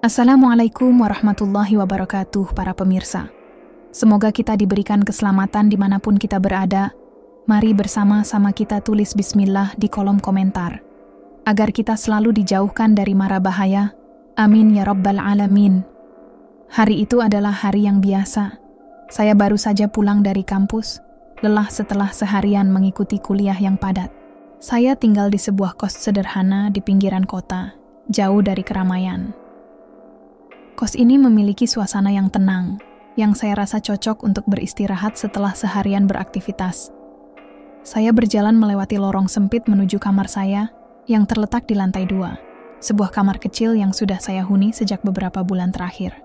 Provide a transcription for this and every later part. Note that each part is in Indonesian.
Assalamualaikum warahmatullahi wabarakatuh para pemirsa. Semoga kita diberikan keselamatan dimanapun kita berada. Mari bersama-sama kita tulis bismillah di kolom komentar, agar kita selalu dijauhkan dari mara bahaya. Amin ya rabbal alamin. Hari itu adalah hari yang biasa. Saya baru saja pulang dari kampus, lelah setelah seharian mengikuti kuliah yang padat. Saya tinggal di sebuah kos sederhana di pinggiran kota, jauh dari keramaian. Kos ini memiliki suasana yang tenang, yang saya rasa cocok untuk beristirahat setelah seharian beraktivitas. Saya berjalan melewati lorong sempit menuju kamar saya yang terletak di lantai 2, sebuah kamar kecil yang sudah saya huni sejak beberapa bulan terakhir.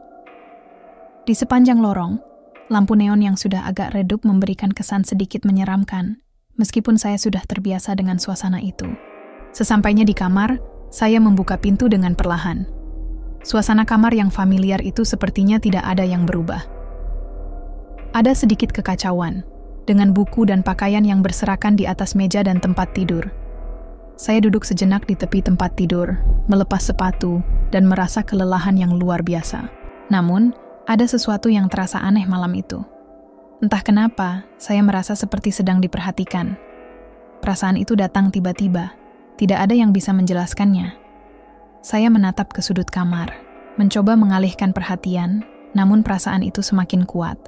Di sepanjang lorong, lampu neon yang sudah agak redup memberikan kesan sedikit menyeramkan, meskipun saya sudah terbiasa dengan suasana itu. Sesampainya di kamar, saya membuka pintu dengan perlahan. Suasana kamar yang familiar itu sepertinya tidak ada yang berubah. Ada sedikit kekacauan, dengan buku dan pakaian yang berserakan di atas meja dan tempat tidur. Saya duduk sejenak di tepi tempat tidur, melepas sepatu, dan merasa kelelahan yang luar biasa. Namun, ada sesuatu yang terasa aneh malam itu. Entah kenapa, saya merasa seperti sedang diperhatikan. Perasaan itu datang tiba-tiba, tidak ada yang bisa menjelaskannya. Saya menatap ke sudut kamar, mencoba mengalihkan perhatian, namun perasaan itu semakin kuat.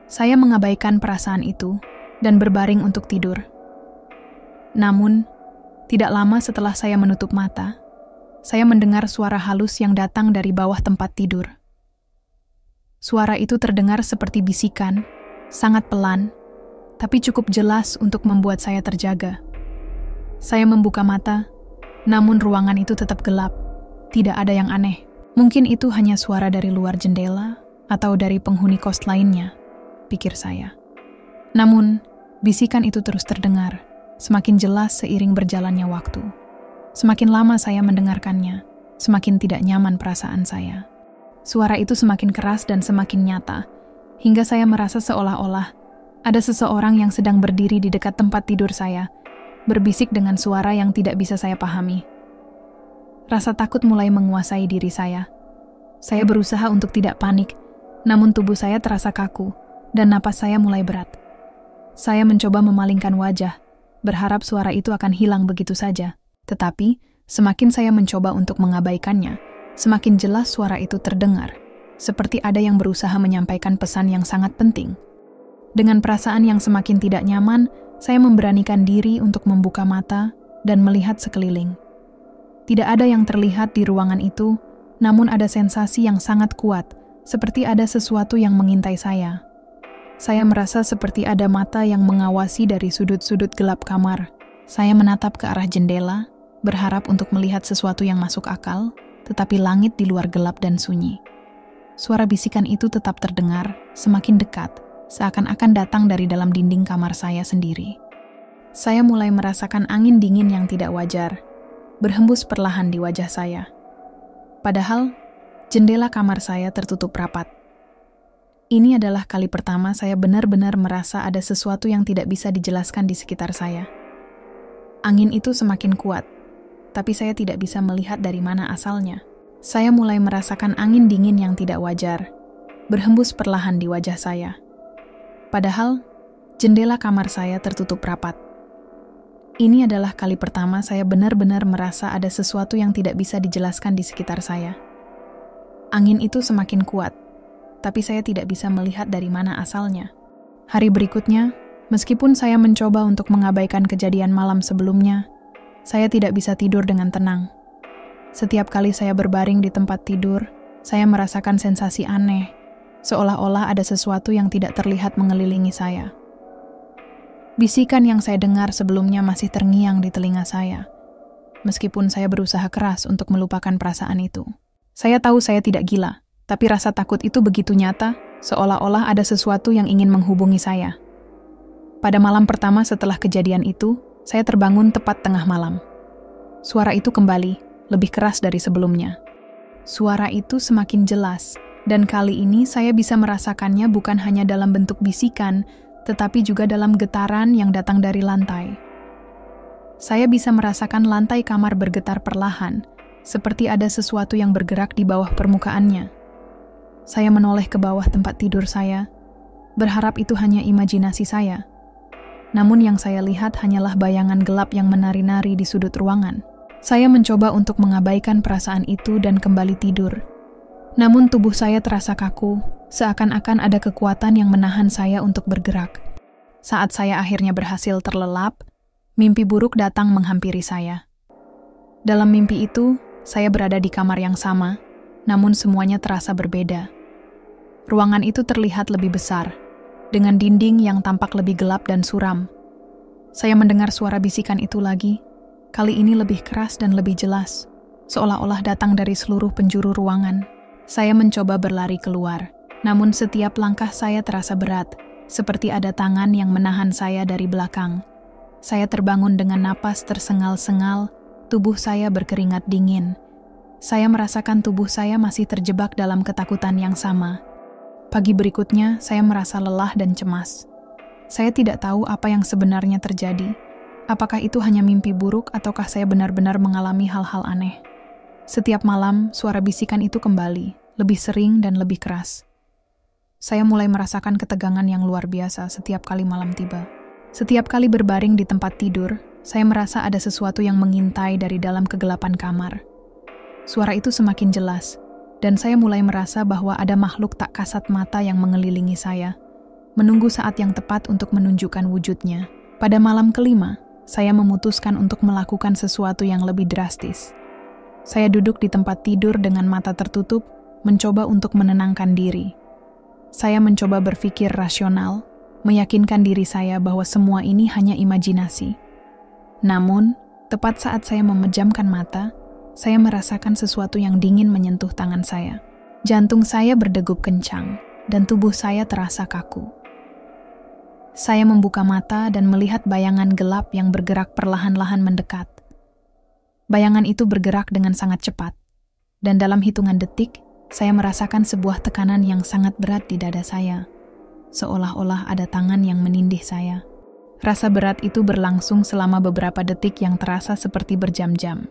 Saya mengabaikan perasaan itu dan berbaring untuk tidur. Namun, tidak lama setelah saya menutup mata, saya mendengar suara halus yang datang dari bawah tempat tidur. Suara itu terdengar seperti bisikan, sangat pelan, tapi cukup jelas untuk membuat saya terjaga. Saya membuka mata, namun ruangan itu tetap gelap, tidak ada yang aneh. Mungkin itu hanya suara dari luar jendela atau dari penghuni kos lainnya, pikir saya. Namun, bisikan itu terus terdengar, semakin jelas seiring berjalannya waktu. Semakin lama saya mendengarkannya, semakin tidak nyaman perasaan saya. Suara itu semakin keras dan semakin nyata, hingga saya merasa seolah-olah ada seseorang yang sedang berdiri di dekat tempat tidur saya, berbisik dengan suara yang tidak bisa saya pahami. Rasa takut mulai menguasai diri saya. Saya berusaha untuk tidak panik, namun tubuh saya terasa kaku, dan napas saya mulai berat. Saya mencoba memalingkan wajah, berharap suara itu akan hilang begitu saja. Tetapi, semakin saya mencoba untuk mengabaikannya, semakin jelas suara itu terdengar, seperti ada yang berusaha menyampaikan pesan yang sangat penting. Dengan perasaan yang semakin tidak nyaman, saya memberanikan diri untuk membuka mata dan melihat sekeliling. Tidak ada yang terlihat di ruangan itu, namun ada sensasi yang sangat kuat, seperti ada sesuatu yang mengintai saya. Saya merasa seperti ada mata yang mengawasi dari sudut-sudut gelap kamar. Saya menatap ke arah jendela, berharap untuk melihat sesuatu yang masuk akal, tetapi langit di luar gelap dan sunyi. Suara bisikan itu tetap terdengar, semakin dekat, seakan-akan datang dari dalam dinding kamar saya sendiri. Saya mulai merasakan angin dingin yang tidak wajar, berhembus perlahan di wajah saya. Padahal, jendela kamar saya tertutup rapat. Ini adalah kali pertama saya benar-benar merasa ada sesuatu yang tidak bisa dijelaskan di sekitar saya. Angin itu semakin kuat, tapi saya tidak bisa melihat dari mana asalnya. Saya mulai merasakan angin dingin yang tidak wajar, berhembus perlahan di wajah saya. Padahal, jendela kamar saya tertutup rapat. Ini adalah kali pertama saya benar-benar merasa ada sesuatu yang tidak bisa dijelaskan di sekitar saya. Angin itu semakin kuat, tapi saya tidak bisa melihat dari mana asalnya. Hari berikutnya, meskipun saya mencoba untuk mengabaikan kejadian malam sebelumnya, saya tidak bisa tidur dengan tenang. Setiap kali saya berbaring di tempat tidur, saya merasakan sensasi aneh, seolah-olah ada sesuatu yang tidak terlihat mengelilingi saya. Bisikan yang saya dengar sebelumnya masih terngiang di telinga saya, meskipun saya berusaha keras untuk melupakan perasaan itu. Saya tahu saya tidak gila, tapi rasa takut itu begitu nyata, seolah-olah ada sesuatu yang ingin menghubungi saya. Pada malam pertama setelah kejadian itu, saya terbangun tepat tengah malam. Suara itu kembali, lebih keras dari sebelumnya. Suara itu semakin jelas, dan kali ini saya bisa merasakannya bukan hanya dalam bentuk bisikan, tetapi juga dalam getaran yang datang dari lantai. Saya bisa merasakan lantai kamar bergetar perlahan, seperti ada sesuatu yang bergerak di bawah permukaannya. Saya menoleh ke bawah tempat tidur saya, berharap itu hanya imajinasi saya. Namun yang saya lihat hanyalah bayangan gelap yang menari-nari di sudut ruangan. Saya mencoba untuk mengabaikan perasaan itu dan kembali tidur. Namun tubuh saya terasa kaku, seakan-akan ada kekuatan yang menahan saya untuk bergerak. Saat saya akhirnya berhasil terlelap, mimpi buruk datang menghampiri saya. Dalam mimpi itu, saya berada di kamar yang sama, namun semuanya terasa berbeda. Ruangan itu terlihat lebih besar, dengan dinding yang tampak lebih gelap dan suram. Saya mendengar suara bisikan itu lagi, kali ini lebih keras dan lebih jelas, seolah-olah datang dari seluruh penjuru ruangan. Saya mencoba berlari keluar, namun setiap langkah saya terasa berat, seperti ada tangan yang menahan saya dari belakang. Saya terbangun dengan napas tersengal-sengal, tubuh saya berkeringat dingin. Saya merasakan tubuh saya masih terjebak dalam ketakutan yang sama. Pagi berikutnya, saya merasa lelah dan cemas. Saya tidak tahu apa yang sebenarnya terjadi. Apakah itu hanya mimpi buruk ataukah saya benar-benar mengalami hal-hal aneh? Setiap malam, suara bisikan itu kembali, lebih sering dan lebih keras. Saya mulai merasakan ketegangan yang luar biasa setiap kali malam tiba. Setiap kali berbaring di tempat tidur, saya merasa ada sesuatu yang mengintai dari dalam kegelapan kamar. Suara itu semakin jelas, dan saya mulai merasa bahwa ada makhluk tak kasat mata yang mengelilingi saya, menunggu saat yang tepat untuk menunjukkan wujudnya. Pada malam kelima, saya memutuskan untuk melakukan sesuatu yang lebih drastis. Saya duduk di tempat tidur dengan mata tertutup, mencoba untuk menenangkan diri. Saya mencoba berpikir rasional, meyakinkan diri saya bahwa semua ini hanya imajinasi. Namun, tepat saat saya memejamkan mata, saya merasakan sesuatu yang dingin menyentuh tangan saya. Jantung saya berdegup kencang, dan tubuh saya terasa kaku. Saya membuka mata dan melihat bayangan gelap yang bergerak perlahan-lahan mendekat. Bayangan itu bergerak dengan sangat cepat, dan dalam hitungan detik, saya merasakan sebuah tekanan yang sangat berat di dada saya, seolah-olah ada tangan yang menindih saya. Rasa berat itu berlangsung selama beberapa detik yang terasa seperti berjam-jam.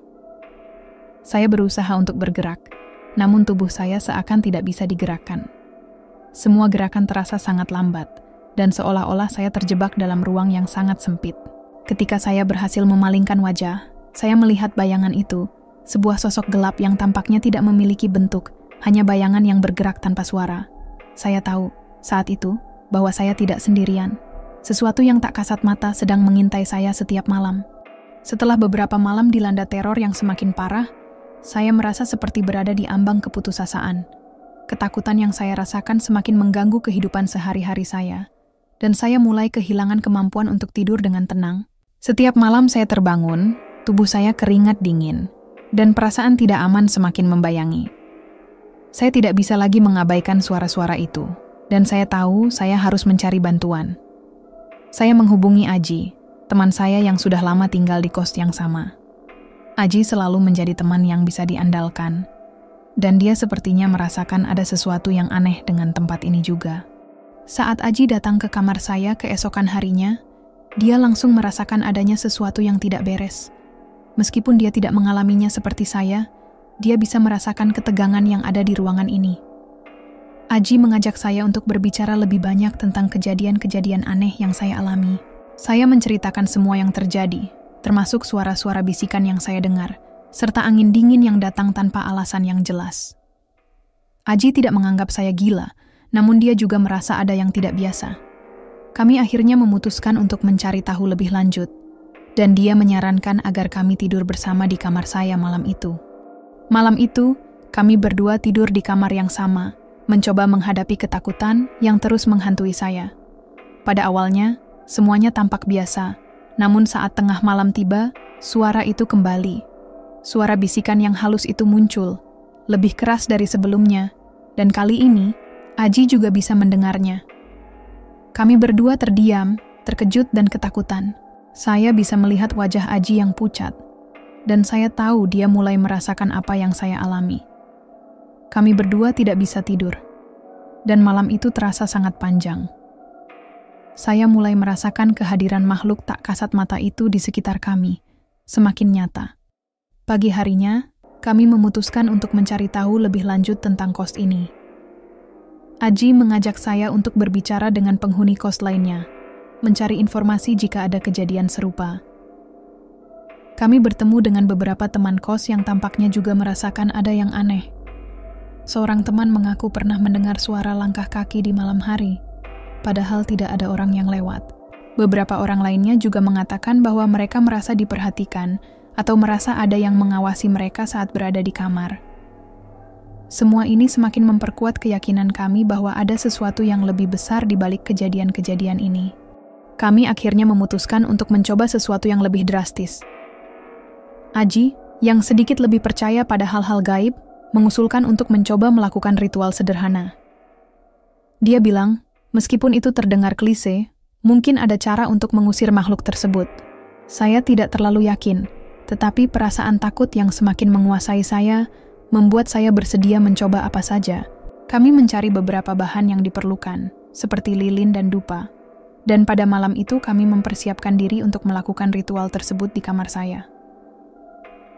Saya berusaha untuk bergerak, namun tubuh saya seakan tidak bisa digerakkan. Semua gerakan terasa sangat lambat, dan seolah-olah saya terjebak dalam ruang yang sangat sempit. Ketika saya berhasil memalingkan wajah, saya melihat bayangan itu, sebuah sosok gelap yang tampaknya tidak memiliki bentuk, hanya bayangan yang bergerak tanpa suara. Saya tahu, saat itu, bahwa saya tidak sendirian. Sesuatu yang tak kasat mata sedang mengintai saya setiap malam. Setelah beberapa malam dilanda teror yang semakin parah, saya merasa seperti berada di ambang keputusasaan. Ketakutan yang saya rasakan semakin mengganggu kehidupan sehari-hari saya, dan saya mulai kehilangan kemampuan untuk tidur dengan tenang. Setiap malam saya terbangun, tubuh saya keringat dingin, dan perasaan tidak aman semakin membayangi. Saya tidak bisa lagi mengabaikan suara-suara itu, dan saya tahu saya harus mencari bantuan. Saya menghubungi Aji, teman saya yang sudah lama tinggal di kos yang sama. Aji selalu menjadi teman yang bisa diandalkan, dan dia sepertinya merasakan ada sesuatu yang aneh dengan tempat ini juga. Saat Aji datang ke kamar saya keesokan harinya, dia langsung merasakan adanya sesuatu yang tidak beres. Meskipun dia tidak mengalaminya seperti saya, dia bisa merasakan ketegangan yang ada di ruangan ini. Aji mengajak saya untuk berbicara lebih banyak tentang kejadian-kejadian aneh yang saya alami. Saya menceritakan semua yang terjadi, termasuk suara-suara bisikan yang saya dengar, serta angin dingin yang datang tanpa alasan yang jelas. Aji tidak menganggap saya gila, namun dia juga merasa ada yang tidak biasa. Kami akhirnya memutuskan untuk mencari tahu lebih lanjut, dan dia menyarankan agar kami tidur bersama di kamar saya malam itu. Malam itu, kami berdua tidur di kamar yang sama, mencoba menghadapi ketakutan yang terus menghantui saya. Pada awalnya, semuanya tampak biasa, namun saat tengah malam tiba, suara itu kembali. Suara bisikan yang halus itu muncul, lebih keras dari sebelumnya, dan kali ini, Aji juga bisa mendengarnya. Kami berdua terdiam, terkejut dan ketakutan. Saya bisa melihat wajah Aji yang pucat, dan saya tahu dia mulai merasakan apa yang saya alami. Kami berdua tidak bisa tidur, dan malam itu terasa sangat panjang. Saya mulai merasakan kehadiran makhluk tak kasat mata itu di sekitar kami, semakin nyata. Pagi harinya, kami memutuskan untuk mencari tahu lebih lanjut tentang kos ini. Aji mengajak saya untuk berbicara dengan penghuni kos lainnya, mencari informasi jika ada kejadian serupa. Kami bertemu dengan beberapa teman kos yang tampaknya juga merasakan ada yang aneh. Seorang teman mengaku pernah mendengar suara langkah kaki di malam hari, padahal tidak ada orang yang lewat. Beberapa orang lainnya juga mengatakan bahwa mereka merasa diperhatikan atau merasa ada yang mengawasi mereka saat berada di kamar. Semua ini semakin memperkuat keyakinan kami bahwa ada sesuatu yang lebih besar di balik kejadian-kejadian ini. Kami akhirnya memutuskan untuk mencoba sesuatu yang lebih drastis. Aji, yang sedikit lebih percaya pada hal-hal gaib, mengusulkan untuk mencoba melakukan ritual sederhana. Dia bilang, meskipun itu terdengar klise, mungkin ada cara untuk mengusir makhluk tersebut. Saya tidak terlalu yakin, tetapi perasaan takut yang semakin menguasai saya membuat saya bersedia mencoba apa saja. Kami mencari beberapa bahan yang diperlukan, seperti lilin dan dupa. Dan pada malam itu kami mempersiapkan diri untuk melakukan ritual tersebut di kamar saya.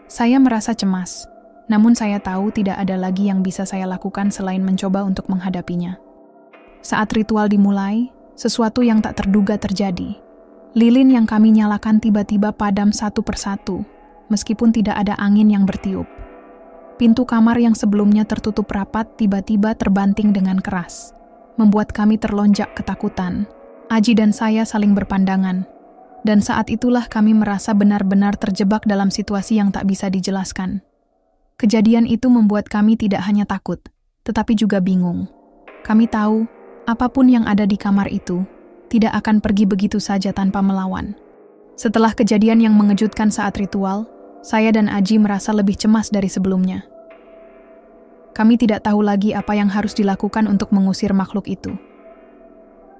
Saya merasa cemas, namun saya tahu tidak ada lagi yang bisa saya lakukan selain mencoba untuk menghadapinya. Saat ritual dimulai, sesuatu yang tak terduga terjadi. Lilin yang kami nyalakan tiba-tiba padam satu persatu, meskipun tidak ada angin yang bertiup. Pintu kamar yang sebelumnya tertutup rapat tiba-tiba terbanting dengan keras, membuat kami terlonjak ketakutan. Aji dan saya saling berpandangan, dan saat itulah kami merasa benar-benar terjebak dalam situasi yang tak bisa dijelaskan. Kejadian itu membuat kami tidak hanya takut, tetapi juga bingung. Kami tahu, apapun yang ada di kamar itu, tidak akan pergi begitu saja tanpa melawan. Setelah kejadian yang mengejutkan saat ritual, saya dan Aji merasa lebih cemas dari sebelumnya. Kami tidak tahu lagi apa yang harus dilakukan untuk mengusir makhluk itu.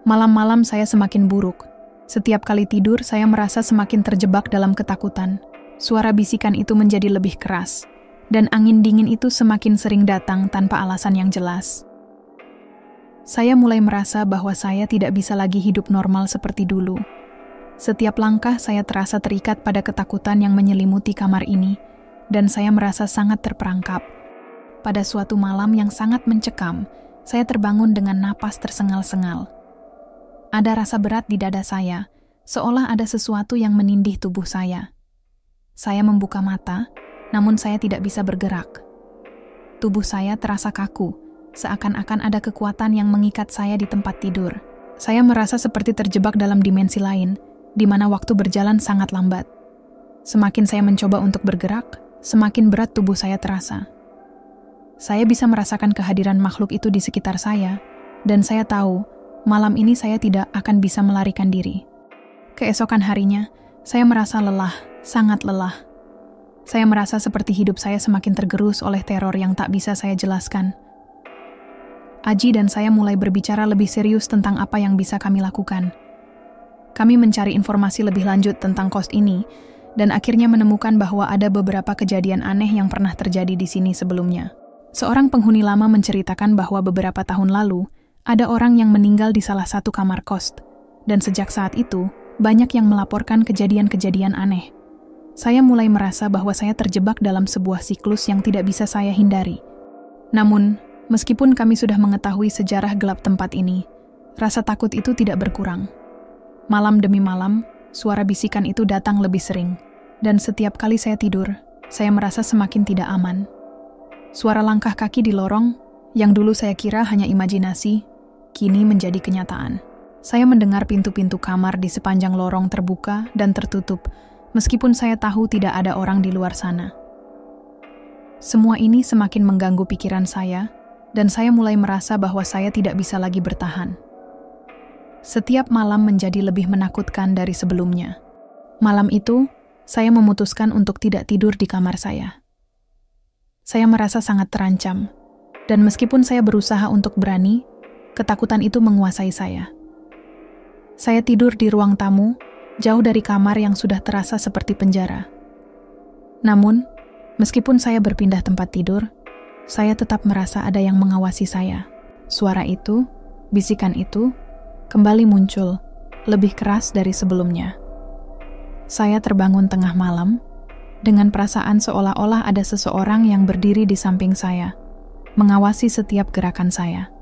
Malam-malam saya semakin buruk. Setiap kali tidur, saya merasa semakin terjebak dalam ketakutan. Suara bisikan itu menjadi lebih keras, dan angin dingin itu semakin sering datang tanpa alasan yang jelas. Saya mulai merasa bahwa saya tidak bisa lagi hidup normal seperti dulu. Setiap langkah saya terasa terikat pada ketakutan yang menyelimuti kamar ini, dan saya merasa sangat terperangkap. Pada suatu malam yang sangat mencekam, saya terbangun dengan napas tersengal-sengal. Ada rasa berat di dada saya, seolah ada sesuatu yang menindih tubuh saya. Saya membuka mata, namun saya tidak bisa bergerak. Tubuh saya terasa kaku, seakan-akan ada kekuatan yang mengikat saya di tempat tidur. Saya merasa seperti terjebak dalam dimensi lain, di mana waktu berjalan sangat lambat. Semakin saya mencoba untuk bergerak, semakin berat tubuh saya terasa. Saya bisa merasakan kehadiran makhluk itu di sekitar saya, dan saya tahu, malam ini saya tidak akan bisa melarikan diri. Keesokan harinya, saya merasa lelah, sangat lelah. Saya merasa seperti hidup saya semakin tergerus oleh teror yang tak bisa saya jelaskan. Aji dan saya mulai berbicara lebih serius tentang apa yang bisa kami lakukan. Kami mencari informasi lebih lanjut tentang kos ini, dan akhirnya menemukan bahwa ada beberapa kejadian aneh yang pernah terjadi di sini sebelumnya. Seorang penghuni lama menceritakan bahwa beberapa tahun lalu, ada orang yang meninggal di salah satu kamar kos, dan sejak saat itu, banyak yang melaporkan kejadian-kejadian aneh. Saya mulai merasa bahwa saya terjebak dalam sebuah siklus yang tidak bisa saya hindari. Namun, meskipun kami sudah mengetahui sejarah gelap tempat ini, rasa takut itu tidak berkurang. Malam demi malam, suara bisikan itu datang lebih sering, dan setiap kali saya tidur, saya merasa semakin tidak aman. Suara langkah kaki di lorong, yang dulu saya kira hanya imajinasi, kini menjadi kenyataan. Saya mendengar pintu-pintu kamar di sepanjang lorong terbuka dan tertutup, meskipun saya tahu tidak ada orang di luar sana. Semua ini semakin mengganggu pikiran saya, dan saya mulai merasa bahwa saya tidak bisa lagi bertahan. Setiap malam menjadi lebih menakutkan dari sebelumnya. Malam itu, saya memutuskan untuk tidak tidur di kamar saya. Saya merasa sangat terancam, dan meskipun saya berusaha untuk berani, ketakutan itu menguasai saya. Saya tidur di ruang tamu, jauh dari kamar yang sudah terasa seperti penjara. Namun, meskipun saya berpindah tempat tidur, saya tetap merasa ada yang mengawasi saya. Suara itu, bisikan itu, kembali muncul, lebih keras dari sebelumnya. Saya terbangun tengah malam, dengan perasaan seolah-olah ada seseorang yang berdiri di samping saya, mengawasi setiap gerakan saya.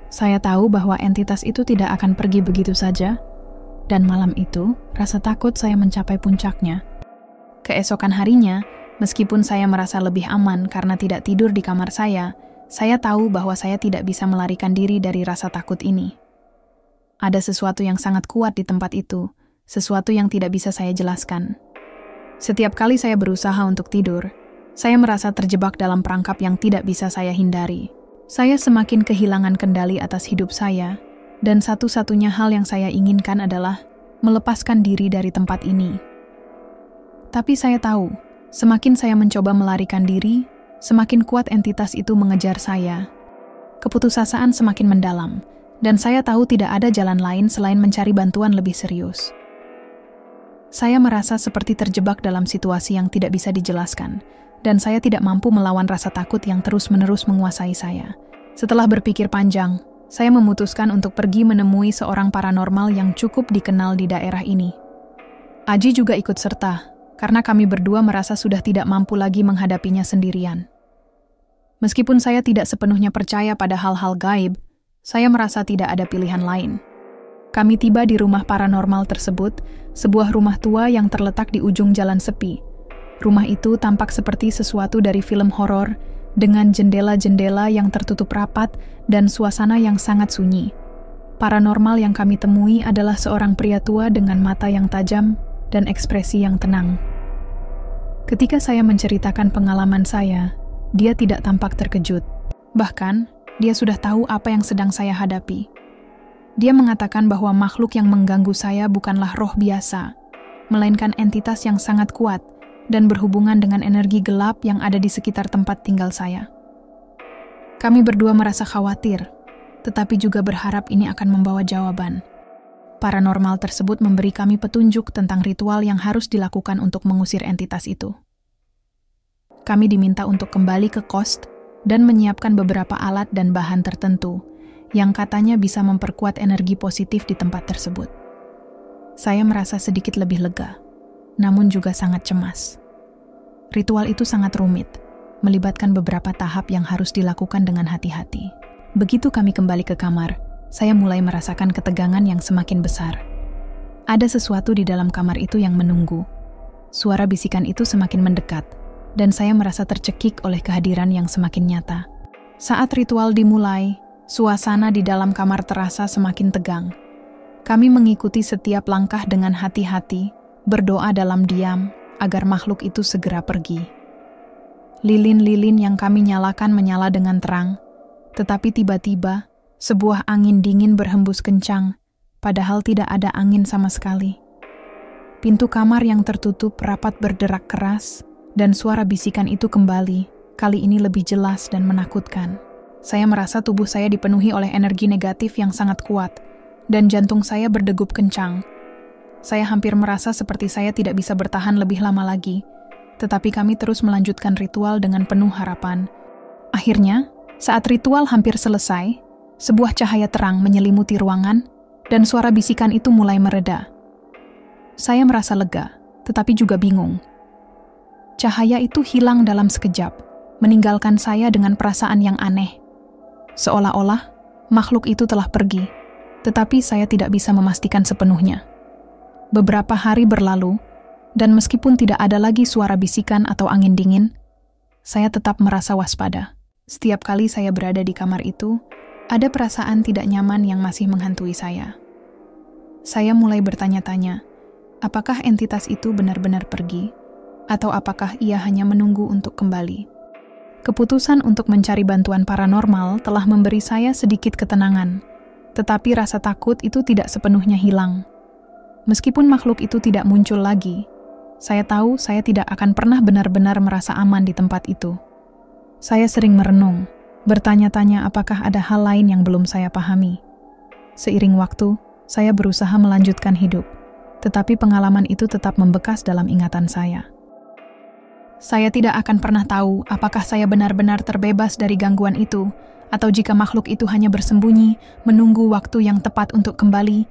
Saya tahu bahwa entitas itu tidak akan pergi begitu saja, dan malam itu rasa takut saya mencapai puncaknya. Keesokan harinya, meskipun saya merasa lebih aman karena tidak tidur di kamar saya tahu bahwa saya tidak bisa melarikan diri dari rasa takut ini. Ada sesuatu yang sangat kuat di tempat itu, sesuatu yang tidak bisa saya jelaskan. Setiap kali saya berusaha untuk tidur, saya merasa terjebak dalam perangkap yang tidak bisa saya hindari. Saya semakin kehilangan kendali atas hidup saya, dan satu-satunya hal yang saya inginkan adalah melepaskan diri dari tempat ini. Tapi saya tahu, semakin saya mencoba melarikan diri, semakin kuat entitas itu mengejar saya. Keputusasaan semakin mendalam, dan saya tahu tidak ada jalan lain selain mencari bantuan lebih serius. Saya merasa seperti terjebak dalam situasi yang tidak bisa dijelaskan, dan saya tidak mampu melawan rasa takut yang terus-menerus menguasai saya. Setelah berpikir panjang, saya memutuskan untuk pergi menemui seorang paranormal yang cukup dikenal di daerah ini. Aji juga ikut serta, karena kami berdua merasa sudah tidak mampu lagi menghadapinya sendirian. Meskipun saya tidak sepenuhnya percaya pada hal-hal gaib, saya merasa tidak ada pilihan lain. Kami tiba di rumah paranormal tersebut, sebuah rumah tua yang terletak di ujung jalan sepi. Rumah itu tampak seperti sesuatu dari film horor, dengan jendela-jendela yang tertutup rapat dan suasana yang sangat sunyi. Paranormal yang kami temui adalah seorang pria tua dengan mata yang tajam dan ekspresi yang tenang. Ketika saya menceritakan pengalaman saya, dia tidak tampak terkejut. Bahkan, dia sudah tahu apa yang sedang saya hadapi. Dia mengatakan bahwa makhluk yang mengganggu saya bukanlah roh biasa, melainkan entitas yang sangat kuat dan berhubungan dengan energi gelap yang ada di sekitar tempat tinggal saya. Kami berdua merasa khawatir, tetapi juga berharap ini akan membawa jawaban. Paranormal tersebut memberi kami petunjuk tentang ritual yang harus dilakukan untuk mengusir entitas itu. Kami diminta untuk kembali ke kos dan menyiapkan beberapa alat dan bahan tertentu yang katanya bisa memperkuat energi positif di tempat tersebut. Saya merasa sedikit lebih lega, namun juga sangat cemas. Ritual itu sangat rumit, melibatkan beberapa tahap yang harus dilakukan dengan hati-hati. Begitu kami kembali ke kamar, saya mulai merasakan ketegangan yang semakin besar. Ada sesuatu di dalam kamar itu yang menunggu. Suara bisikan itu semakin mendekat, dan saya merasa tercekik oleh kehadiran yang semakin nyata. Saat ritual dimulai, suasana di dalam kamar terasa semakin tegang. Kami mengikuti setiap langkah dengan hati-hati, berdoa dalam diam agar makhluk itu segera pergi. Lilin-lilin yang kami nyalakan menyala dengan terang, tetapi tiba-tiba sebuah angin dingin berhembus kencang, padahal tidak ada angin sama sekali. Pintu kamar yang tertutup rapat berderak keras, dan suara bisikan itu kembali, kali ini lebih jelas dan menakutkan. Saya merasa tubuh saya dipenuhi oleh energi negatif yang sangat kuat, dan jantung saya berdegup kencang. Saya hampir merasa seperti saya tidak bisa bertahan lebih lama lagi, tetapi kami terus melanjutkan ritual dengan penuh harapan. Akhirnya, saat ritual hampir selesai, sebuah cahaya terang menyelimuti ruangan, dan suara bisikan itu mulai mereda. Saya merasa lega, tetapi juga bingung. Cahaya itu hilang dalam sekejap, meninggalkan saya dengan perasaan yang aneh. Seolah-olah makhluk itu telah pergi, tetapi saya tidak bisa memastikan sepenuhnya. Beberapa hari berlalu, dan meskipun tidak ada lagi suara bisikan atau angin dingin, saya tetap merasa waspada. Setiap kali saya berada di kamar itu, ada perasaan tidak nyaman yang masih menghantui saya. Saya mulai bertanya-tanya, apakah entitas itu benar-benar pergi, atau apakah ia hanya menunggu untuk kembali? Keputusan untuk mencari bantuan paranormal telah memberi saya sedikit ketenangan, tetapi rasa takut itu tidak sepenuhnya hilang. Meskipun makhluk itu tidak muncul lagi, saya tahu saya tidak akan pernah benar-benar merasa aman di tempat itu. Saya sering merenung, bertanya-tanya apakah ada hal lain yang belum saya pahami. Seiring waktu, saya berusaha melanjutkan hidup, tetapi pengalaman itu tetap membekas dalam ingatan saya. Saya tidak akan pernah tahu apakah saya benar-benar terbebas dari gangguan itu, atau jika makhluk itu hanya bersembunyi, menunggu waktu yang tepat untuk kembali,